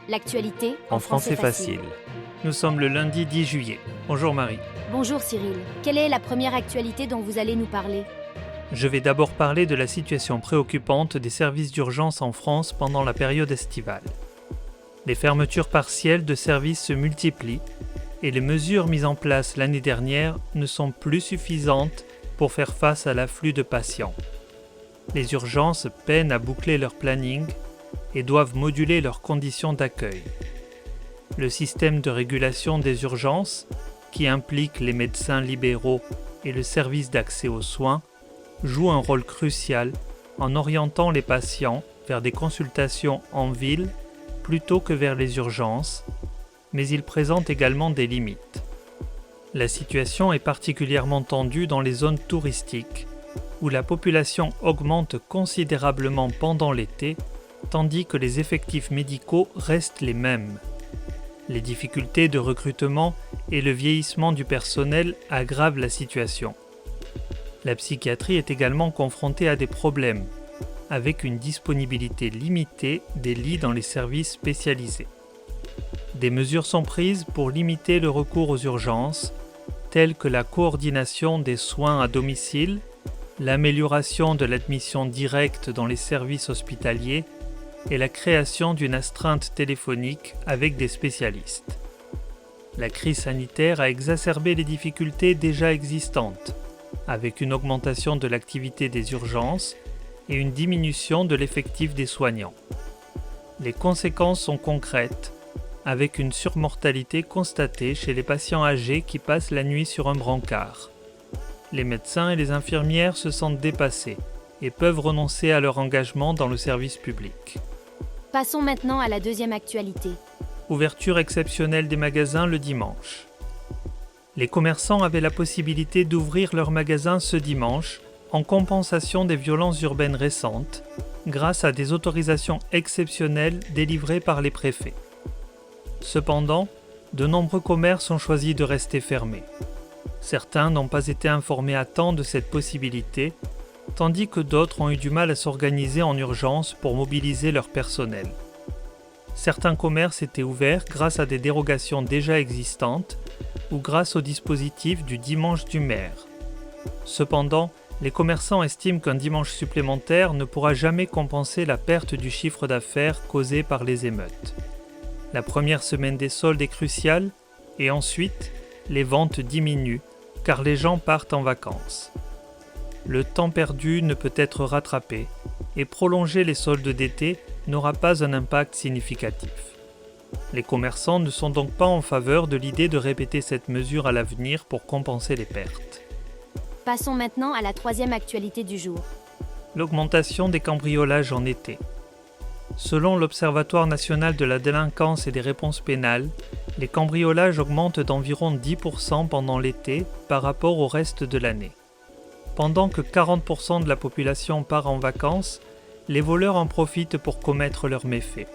L'actualité En français facile. Nous sommes le lundi 10 juillet. Bonjour Marie. Bonjour Cyril. Quelle est la première actualité dont vous allez nous parler? Je vais d'abord parler de la situation préoccupante des services d'urgence en France pendant la période estivale. Les fermetures partielles de services se multiplient et les mesures mises en place l'année dernière ne sont plus suffisantes pour faire face à l'afflux de patients. Les urgences peinent à boucler leur planning et doivent moduler leurs conditions d'accueil. Le système de régulation des urgences, qui implique les médecins libéraux et le service d'accès aux soins, joue un rôle crucial en orientant les patients vers des consultations en ville plutôt que vers les urgences, mais il présente également des limites. La situation est particulièrement tendue dans les zones touristiques, où la population augmente considérablement pendant l'été, tandis que les effectifs médicaux restent les mêmes. Les difficultés de recrutement et le vieillissement du personnel aggravent la situation. La psychiatrie est également confrontée à des problèmes, avec une disponibilité limitée des lits dans les services spécialisés. Des mesures sont prises pour limiter le recours aux urgences, telles que la coordination des soins à domicile, l'amélioration de l'admission directe dans les services hospitaliers et la création d'une astreinte téléphonique avec des spécialistes. La crise sanitaire a exacerbé les difficultés déjà existantes, avec une augmentation de l'activité des urgences et une diminution de l'effectif des soignants. Les conséquences sont concrètes, avec une surmortalité constatée chez les patients âgés qui passent la nuit sur un brancard. Les médecins et les infirmières se sentent dépassés et peuvent renoncer à leur engagement dans le service public. Passons maintenant à la deuxième actualité. Ouverture exceptionnelle des magasins le dimanche. Les commerçants avaient la possibilité d'ouvrir leurs magasins ce dimanche en compensation des violences urbaines récentes, grâce à des autorisations exceptionnelles délivrées par les préfets. Cependant, de nombreux commerces ont choisi de rester fermés. Certains n'ont pas été informés à temps de cette possibilité, tandis que d'autres ont eu du mal à s'organiser en urgence pour mobiliser leur personnel. Certains commerces étaient ouverts grâce à des dérogations déjà existantes ou grâce au dispositif du dimanche du maire. Cependant, les commerçants estiment qu'un dimanche supplémentaire ne pourra jamais compenser la perte du chiffre d'affaires causée par les émeutes. La première semaine des soldes est cruciale et ensuite, les ventes diminuent car les gens partent en vacances. Le temps perdu ne peut être rattrapé et prolonger les soldes d'été n'aura pas un impact significatif. Les commerçants ne sont donc pas en faveur de l'idée de répéter cette mesure à l'avenir pour compenser les pertes. Passons maintenant à la troisième actualité du jour. L'augmentation des cambriolages en été. Selon l'Observatoire national de la délinquance et des réponses pénales, les cambriolages augmentent d'environ 10% pendant l'été par rapport au reste de l'année. Pendant que 40% de la population part en vacances, les voleurs en profitent pour commettre leurs méfaits.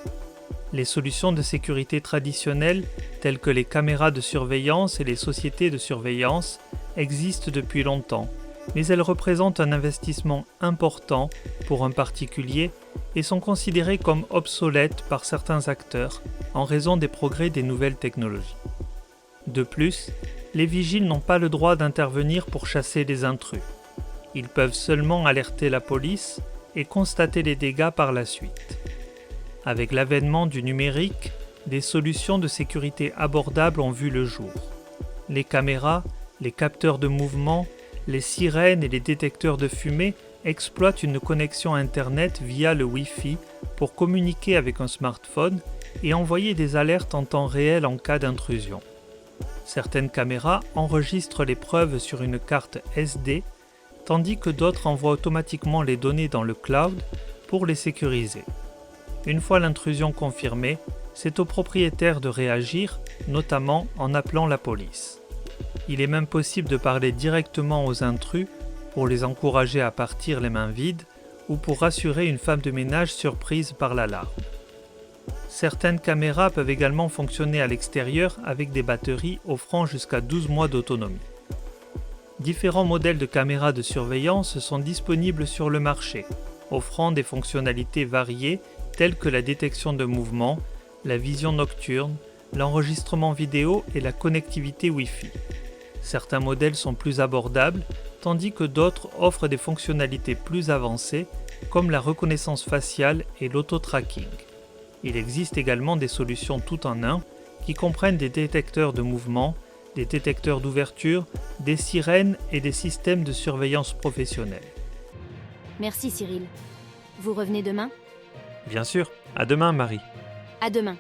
Les solutions de sécurité traditionnelles, telles que les caméras de surveillance et les sociétés de surveillance, existent depuis longtemps, mais elles représentent un investissement important pour un particulier et sont considérées comme obsolètes par certains acteurs en raison des progrès des nouvelles technologies. De plus, les vigiles n'ont pas le droit d'intervenir pour chasser les intrus. Ils peuvent seulement alerter la police et constater les dégâts par la suite. Avec l'avènement du numérique, des solutions de sécurité abordables ont vu le jour. Les caméras, les capteurs de mouvement, les sirènes et les détecteurs de fumée exploitent une connexion Internet via le Wi-Fi pour communiquer avec un smartphone et envoyer des alertes en temps réel en cas d'intrusion. Certaines caméras enregistrent les preuves sur une carte SD, tandis que d'autres envoient automatiquement les données dans le cloud pour les sécuriser. Une fois l'intrusion confirmée, c'est au propriétaire de réagir, notamment en appelant la police. Il est même possible de parler directement aux intrus pour les encourager à partir les mains vides ou pour rassurer une femme de ménage surprise par l'alarme. Certaines caméras peuvent également fonctionner à l'extérieur avec des batteries offrant jusqu'à 12 mois d'autonomie. Différents modèles de caméras de surveillance sont disponibles sur le marché, offrant des fonctionnalités variées telles que la détection de mouvement, la vision nocturne, l'enregistrement vidéo et la connectivité Wi-Fi. Certains modèles sont plus abordables, tandis que d'autres offrent des fonctionnalités plus avancées, comme la reconnaissance faciale et l'auto-tracking. Il existe également des solutions tout en un, qui comprennent des détecteurs de mouvement, des détecteurs d'ouverture, des sirènes et des systèmes de surveillance professionnelle. Merci Cyril. Vous revenez demain? Bien sûr, à demain Marie. À demain.